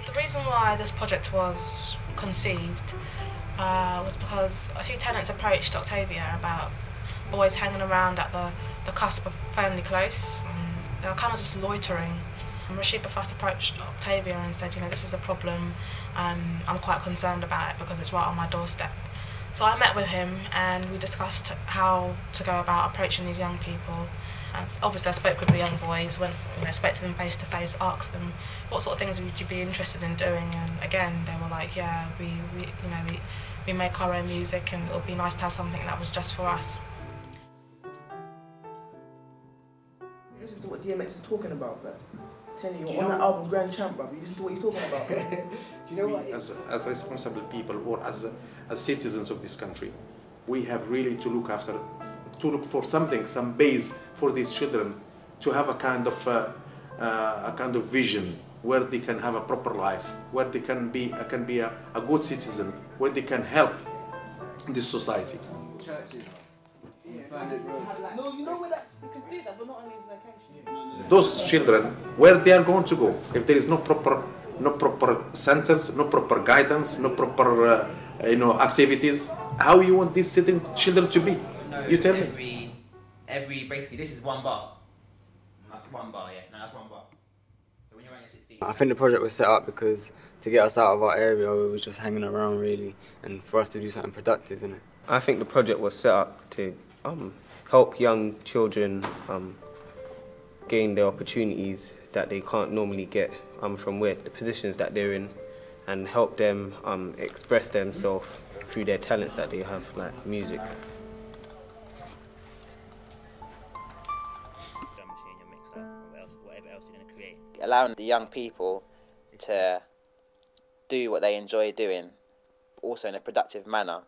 The reason why this project was conceived was because a few tenants approached Octavia about boys hanging around at the cusp of family close. They were kind of just loitering. Rashida first approached Octavia and said, you know, this is a problem, I'm quite concerned about it because it's right on my doorstep. So I met with him and we discussed how to go about approaching these young people. And obviously I spoke with the young boys, went, spoke to them face to face, asked them what sort of things would you be interested in doing, and again they were like, yeah, we make our own music and it would be nice to have something that was just for us. Listen to what DMX is talking about, man. Telling you, on that album Grand Champ, bruv, you listen to what he's talking about. Do you know what? As responsible people or as citizens of this country, we have really to look for something, some base for these children to have a kind of vision where they can have a proper life, where they can be a good citizen, where they can help this society. No, you know where that you can do that, but not on these locations. Those children, where they are going to go, if there is no proper centers, no proper guidance, no proper activities, how you want these children to be? No, you tell me. Basically, this is one bar. That's one bar, yeah. No, that's one bar. So when you're running 16. I think the project was set up because to get us out of our area, we was just hanging around really, and for us to do something productive in it. I think the project was set up to help young children gain the opportunities that they can't normally get from the positions that they're in, and help them express themselves through their talents that they have, like music. Allowing the young people to do what they enjoy doing, also in a productive manner,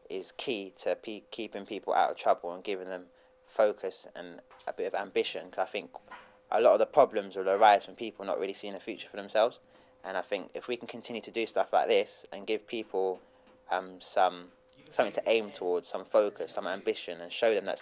is key to keeping people out of trouble and giving them focus and a bit of ambition. Because I think a lot of the problems will arise from people not really seeing a future for themselves. And I think if we can continue to do stuff like this and give people something to aim towards, some focus, some ambition, and show them that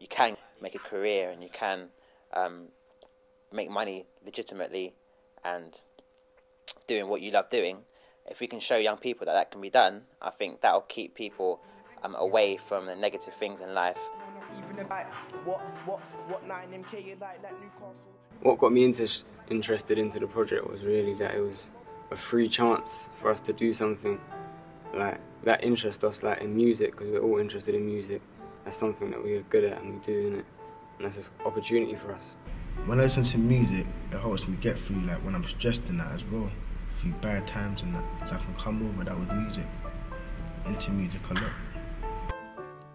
you can make a career and you can make money legitimately and doing what you love doing, if we can show young people that can be done, I think that will keep people away from the negative things in life. What got me interested into the project was really that it was a free chance for us to do something like that interests us, like in music, because we're all interested in music. That's something that we are good at and we do in it, and that's an opportunity for us. When I listen to music, it helps me get through, like when I'm stressed and that as well, through bad times and that, because I can come over that with music, into music a lot.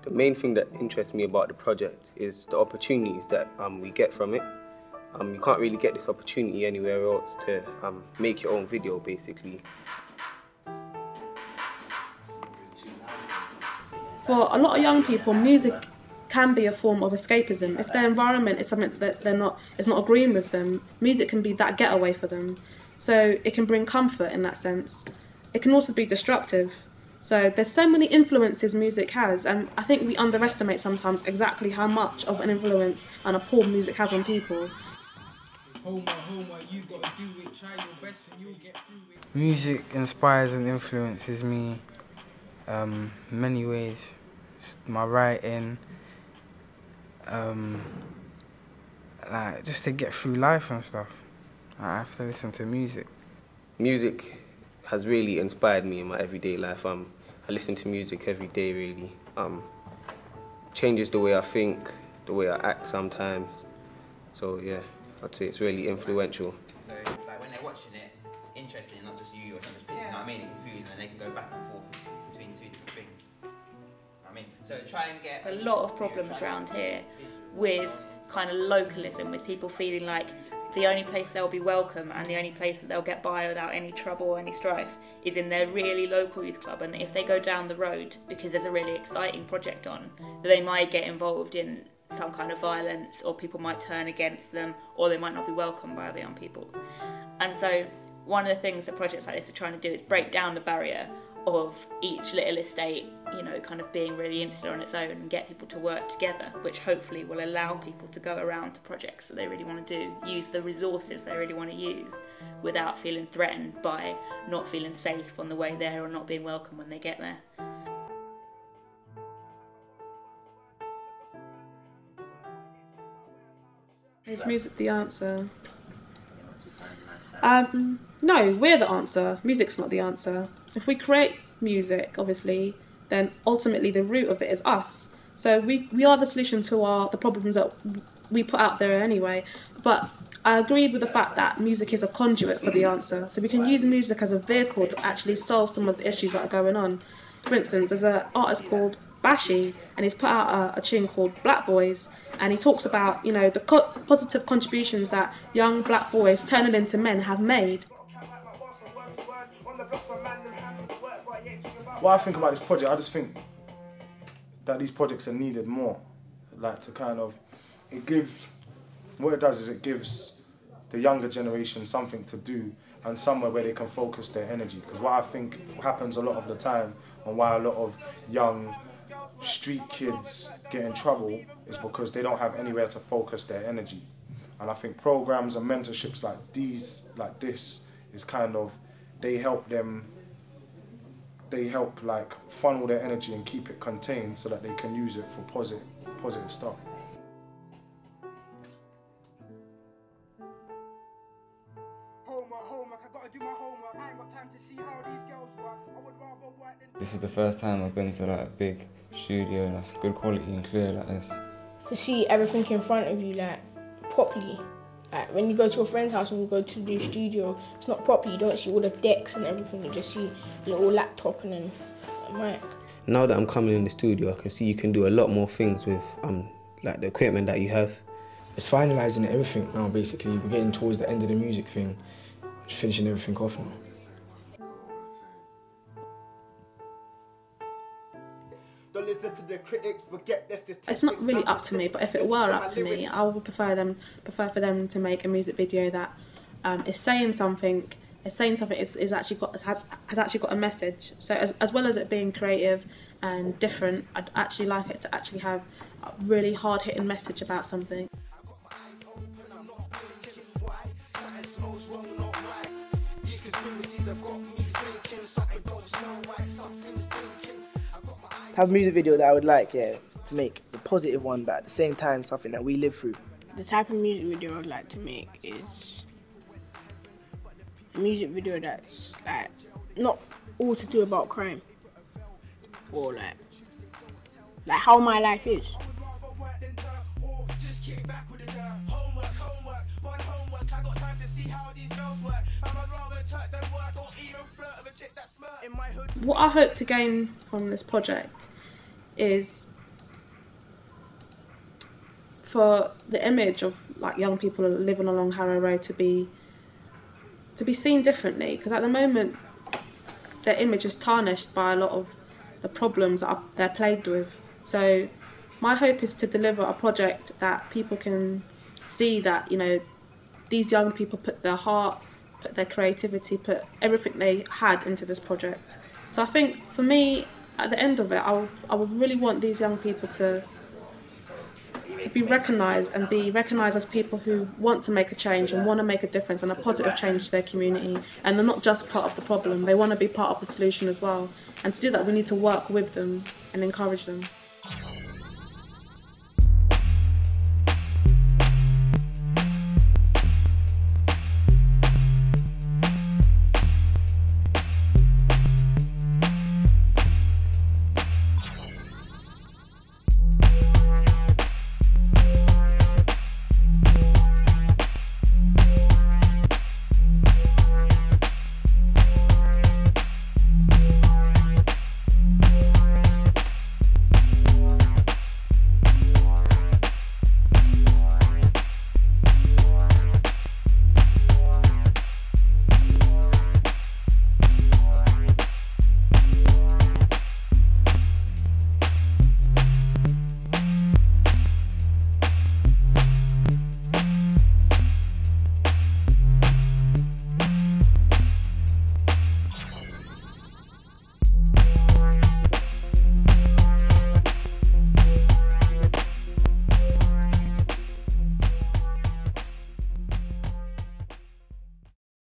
The main thing that interests me about the project is the opportunities that we get from it. You can't really get this opportunity anywhere else to make your own video, basically. For a lot of young people, music can be a form of escapism. If their environment is something that is not agreeing with them, music can be that getaway for them. So it can bring comfort in that sense. It can also be destructive. So there's so many influences music has, and I think we underestimate sometimes exactly how much of an influence and a pull music has on people. Music inspires and influences me many ways. My writing, like just to get through life and stuff. I have to listen to music. Music has really inspired me in my everyday life. I listen to music every day, really. Changes the way I think, the way I act sometimes. So yeah, I'd say it's really influential. So like when they're watching it, it's interesting, not just you, or not just you know what I mean, confused, and they can go back and forth between two different things. I mean, so try and get... There's a lot of problems around here with kind of localism, with people feeling like the only place they'll be welcome and the only place that they'll get by without any trouble or any strife is in their really local youth club, and if they go down the road because there's a really exciting project on, they might get involved in some kind of violence, or people might turn against them, or they might not be welcomed by other young people. And so one of the things that projects like this are trying to do is break down the barrier of each little estate, you know, kind of being really insular on its own and get people to work together, which hopefully will allow people to go around to projects that they really want to do, use the resources they really want to use without feeling threatened by not feeling safe on the way there or not being welcome when they get there. Is music the answer? No, we're the answer. Music's not the answer. If we create music, obviously, then ultimately the root of it is us. So we are the solution to the problems that we put out there anyway. But I agree with the fact that music is a conduit for the answer. So we can use music as a vehicle to actually solve some of the issues that are going on. For instance, there's an artist called Bushy, and he's put out a tune called Black Boys, and he talks about, you know, the positive contributions that young black boys turning into men have made. What I think about this project, I just think that these projects are needed more. Like, to kind of, what it does is it gives the younger generation something to do and somewhere where they can focus their energy. Because what I think happens a lot of the time, and why a lot of young street kids get in trouble, is because they don't have anywhere to focus their energy. And I think programs and mentorships like this is kind of, they help like funnel their energy and keep it contained so that they can use it for positive stuff. This is the first time I've been to like a big studio that's good quality and clear like this. To see everything in front of you like properly. Like when you go to a friend's house and you go to the studio, it's not proper. You don't see all the decks and everything. You just see a little laptop and then a mic. Now that I'm coming in the studio, I can see you can do a lot more things with like the equipment that you have. It's finalising everything now. Basically, we're getting towards the end of the music thing, just finishing everything off now. It's not really up to me, but if it were up to me, I would prefer for them to make a music video that is saying something. Has actually got a message. So as well as it being creative and different, I'd actually like it to actually have a really hard hitting message about something. Have a music video that I would like, to make a positive one, but at the same time something that we live through. The type of music video I'd like to make is a music video that's like not all to do about crime, or like how my life is. What I hope to gain from this project is for the image of like young people living along Harrow Road to be seen differently, because at the moment their image is tarnished by a lot of the problems that they're plagued with. So my hope is to deliver a project that people can see that, you know, these young people put their heart, put their creativity, put everything they had into this project. So I think for me, at the end of it, I would really want these young people to be recognised and be recognised as people who want to make a change and want to make a difference and a positive change to their community. And they're not just part of the problem, they want to be part of the solution as well. And to do that, we need to work with them and encourage them.